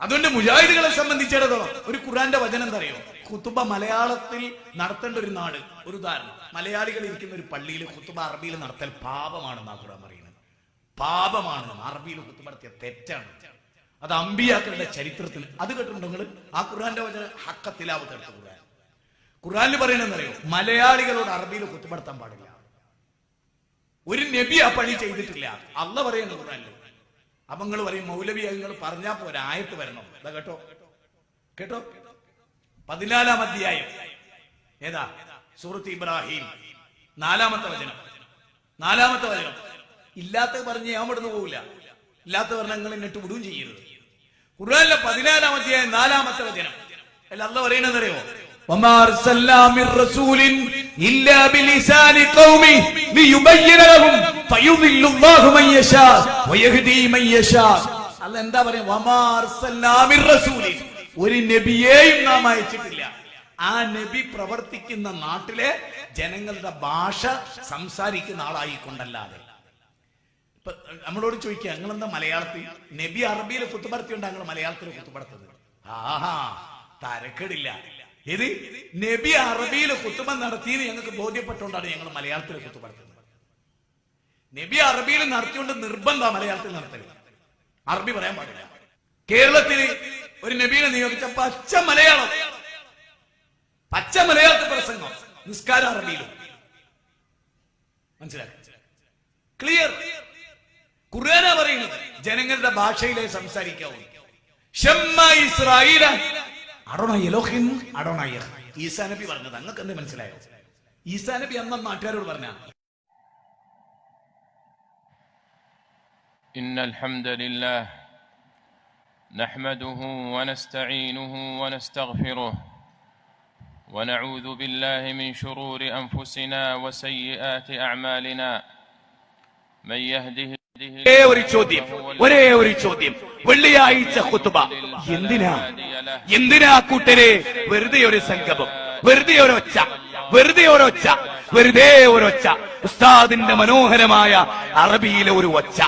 അതുകൊണ്ട് മുജാഹിദുകളെ സംബന്ധിച്ചിടത്തോളം ഒരു ഖുർആന്റെ വചനം എന്താ അറിയോ? ഖുതുബ മലയാളത്തിൽ നടത്തേണ്ട ഒരു നാട്. ഒരു ഉദാഹരണം, മലയാളികൾ ഇരിക്കുന്ന ഒരു പള്ളിയിൽ ഖുതുബ അറബിയിൽ നടത്തൽ പാപമാണെന്നാ ഖുർആൻ പറയുന്നത്. പാപമാണ്, അറബിയിൽ ഖുതുബ നടത്തിയ തെറ്റാണ്. അത് അമ്പിയാക്കളുടെ ചരിത്രത്തിൽ അത് കേട്ടിട്ടുണ്ടോ നിങ്ങൾ? ആ ഖുർആന്റെ വചനം ഹഖ തിലാവത്ത് എടുത്ത ഖുർആനിൽ പറയണെന്നറിയോ? മലയാളികളോട് അറബിയിൽ ഖുതുബ നടത്താൻ പാടില്ല. ഒരു നബി ആ പണി ചെയ്തിട്ടില്ല. അള്ളാഹ് പറയുന്നു ഖുർആനിൽ. അപ്പൊ നിങ്ങൾ പറയും മൗലവി നിങ്ങൾ പറഞ്ഞാ പോരാ, ആയത്ത് വരണം. ഇതാ കേട്ടോ കേട്ടോ, 14-ാം അധ്യായം ഏതാ? സൂറത്ത് ഇബ്രാഹിം 4-ാമത്തെ വചനം. 4-ാമത്തെ വചനം. ഇല്ലാത്ത പറഞ്ഞ് ഞാൻ ഇവിടുന്ന് പോകില്ല. ഇല്ലാത്ത പറഞ്ഞ നിങ്ങൾ എന്നിട്ട് വിടുകയും ചെയ്യരുത്. ഖുർആനിലെ 14-ാം അധ്യായം 4-ാമത്തെ വചനം. അല്ല അള്ളാഹ് പറയണെന്നറിയോ? وما أرسلنا من رسول إلا بلسان قومه ليبين لهم فيضل الله من يشاء ويهدي من يشاء. അല്ല എന്താ പറയാ? വമാ അർസൽനാ മിർ റസൂലിൻ, ഒരു നബിയെയും നാം അയച്ചിട്ടില്ല. ആ നബി പ്രവർത്തിക്കുന്ന നാട്ടിലെ ജനങ്ങളുടെ ഭാഷ സംസാരിക്കുന്ന ആളായിക്കൊണ്ടല്ലാതെ. ഇപ്പൊ നമ്മളോട് ചോദിക്കുക, ഞങ്ങളെന്താ മലയാളത്തിൽ നബി അറബിയിൽ കുത്തുപടത്തിയുണ്ട്, ഞങ്ങൾ മലയാളത്തിൽ കുത്തുപടത്തത്? ആഹാ, തരക്കേടില്ല. ഇത് നബി അറബിയിൽ കുത്തുബ നടത്തിയെന്ന് ഞങ്ങൾക്ക് ബോധ്യപ്പെട്ടുകൊണ്ടാണ് ഞങ്ങൾ മലയാളത്തിൽ കുത്തുബ നടത്തുന്നത്. നബി അറബിയിൽ നടത്തിയോണ്ട് നിർബന്ധ മലയാളത്തിൽ നടത്തരുത്, അറബി പറയാൻ പാടില്ല. കേരളത്തിൽ ഒരു നബിയെ നിയോഗിച്ച പച്ച മലയാളത്തിൽ പ്രസംഗം, നിസ്കാര അറബിയിലും. മനസ്സിലാക്കി? ക്ലിയർ. ഖുർആനാ പറയുന്നത് ജനങ്ങളുടെ ഭാഷയിലേ സംസാരിക്കാവൂ. ഷമ്മ ഇസ്രായേല ഈസാ നബി പറഞ്ഞത് അങ്ങക്ക് എന്ത് മനസ്സിലായോ? ഈസാ നബി അന്ന് നാട്ടുകാരോട് പറഞ്ഞ ഇന്നൽ ഹംദലില്ലാഹ് നഹ്മദുഹു വനസ്തഈനുഹു വനസ്തഗ്ഫിറുഹു വനഊദു ബില്ലാഹി മിൻ ശുറൂരി അൻഫുസിനാ വസയ്യിആതി അഅമാലിനാ മൻ യഹ്ദിഹി. ഒരേ ഒരു ചോദ്യം, വെള്ളിയാഴ്ച ഖുതുബ എന്തിനാ കൂട്ടരെ? വെറുതെ ഒരു സംഗമം, വെറുതെ ഒരൊച്ച, ഉസ്താദിന്റെ മനോഹരമായ അറബിയിലെ ഒരു ഒച്ച.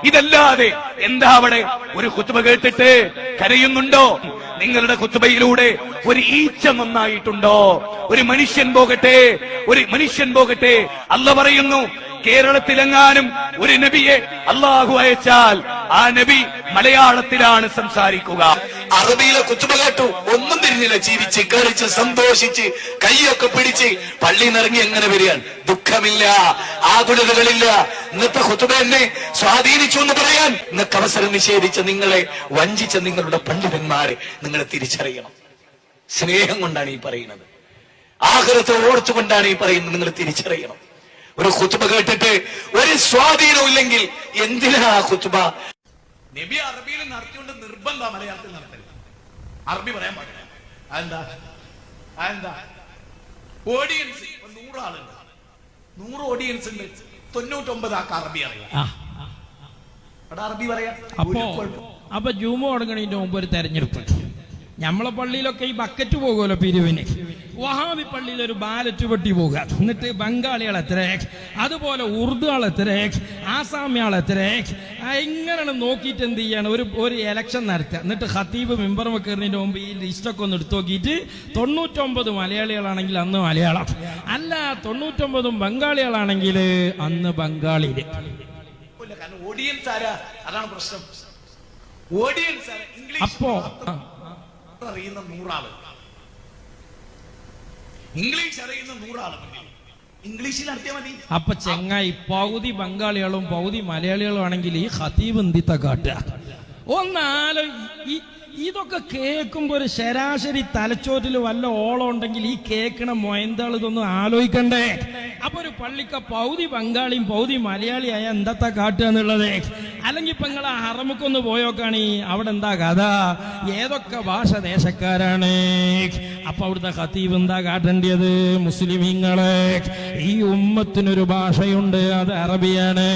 ഇതല്ലാതെ എന്താ അവിടെ? ഒരു ഖുതുബ കേട്ടിട്ട് കരയുന്നുണ്ടോ? നിങ്ങളുടെ ഖുതുബയിലൂടെ ഒരു ഈച്ച നന്നായിട്ടുണ്ടോ? ഒരു മനുഷ്യൻ പോകട്ടെ. അല്ലാഹ് പറയുന്നു, കേരളത്തിലെങ്ങാനും ഒരു നബിയെ അള്ളാഹു അയച്ചാൽ ആ നബി മലയാളത്തിലാണ് സംസാരിക്കുക. അറബിയിലെ കുത്തുബ കേട്ടു, ഒന്നും തിരിഞ്ഞില്ല. ചിരിച്ച് കളിച്ച് സന്തോഷിച്ച് കൈയൊക്കെ പിടിച്ച് പള്ളി നിറങ്ങി എങ്ങനെ വരികയാണ്? ദുഃഖമില്ല, ആകുലതകളില്ല. ഇന്നത്തെ കുത്തുബ എന്നെ സ്വാധീനിച്ചു എന്ന് പറയാൻ നിങ്ങൾക്ക് അവസരം നിഷേധിച്ച നിങ്ങളെ വഞ്ചിച്ച നിങ്ങളുടെ പണ്ഡിതന്മാരെ നിങ്ങളെ തിരിച്ചറിയണം. സ്നേഹം കൊണ്ടാണ് ഈ പറയുന്നത്, ആഖിറത്തെ ഓർത്തുകൊണ്ടാണ് ഈ പറയുന്നത്. നിങ്ങൾ തിരിച്ചറിയണം. ഒരു ഖുതുബ കേട്ടിട്ട് ഒരു സ്വാധീനവും ഇല്ലെങ്കിൽ എന്തിനാ ഖുതുബ? നബി അറബിയിൽ നടത്തിയോണ്ട് നിർബന്ധ മലയാളത്തിൽ നടത്തരുത്, അറബി പറയാൻ പാടില്ല. അതെന്താ? ഓഡിയൻസ് 100 ആളുണ്ട്, 100 ഓഡിയൻസ് ഉണ്ട്, 99 ആൾക്ക് അറബി അറിയാം. അവിടെ അറബി പറയാം. അപ്പൊ ജുമ തുടങ്ങണതിന്റെ മുമ്പ് ഒരു തെരഞ്ഞെടുപ്പ്. നമ്മളെ പള്ളിയിലൊക്കെ ഈ ബക്കറ്റ് പോകുമല്ലോ പിരിവിന്. വഹാബി പള്ളിയിൽ ഒരു ബാലറ്റ് പെട്ടി പോകുക. എന്നിട്ട് ബംഗാളികൾ എത്ര, അതുപോലെ ഉറുദു ആൾ എത്ര, ആസാമി ആൾ എത്ര, ഇങ്ങനെ നോക്കിയിട്ട് എന്ത് ചെയ്യാണ്? ഒരു ഇലക്ഷൻ നടത്തുക. എന്നിട്ട് ഖത്തീബ് മെമ്പർ കയറുന്നതിന്റെ മുമ്പ് ഈ ലിസ്റ്റൊക്കെ ഒന്ന് എടുത്തു നോക്കിയിട്ട് 99 മലയാളികളാണെങ്കിൽ അന്ന് മലയാളം, അല്ല 99 ബംഗാളികളാണെങ്കിൽ അന്ന് ബംഗാളിയില്. ഓഡിയൻസ് ആരാ? അതാണ് പ്രശ്നം. ഓഡിയൻസ് അപ്പോ അറിയുന്ന 100 ആള്, ഇംഗ്ലീഷ് അറിയുന്ന 100 ആള് ഇംഗ്ലീഷിൽ നടത്തിയാൽ മതി. അപ്പൊ ചെങ്ങായി പകുതി ബംഗാളികളും പകുതി മലയാളികളും ആണെങ്കിൽ ഈ ഖതീബ് എന്തിത്ത കാട്ടുക? ഇതൊക്കെ കേൾക്കുമ്പോ ഒരു ശരാശരി തലച്ചോറ്റിൽ വല്ല ഓളം ഉണ്ടെങ്കിൽ ഈ കേൾക്കണ മൊയന്താൾ ഇതൊന്നും ആലോചിക്കണ്ടേ? അപ്പൊ ഒരു പള്ളിക്ക പകുതി ബംഗാളിയും പകുതി മലയാളിയായ എന്താ കാട്ടുക എന്നുള്ളത്? അല്ലെങ്കിൽ ഇപ്പൊ നിങ്ങൾ ഹറമുക്കൊന്ന് പോയോക്കാണീ, അവിടെ എന്താ കഥ? ഏതൊക്കെ ഭാഷ ദേശക്കാരാണ്? അപ്പൊ അവിടുത്തെ ഖതീബ് എന്താ കാട്ടേണ്ടത്? മുസ്ലിമീങ്ങളെ, ഈ ഉമ്മത്തിനൊരു ഭാഷയുണ്ട്, അത് അറബിയാണ്.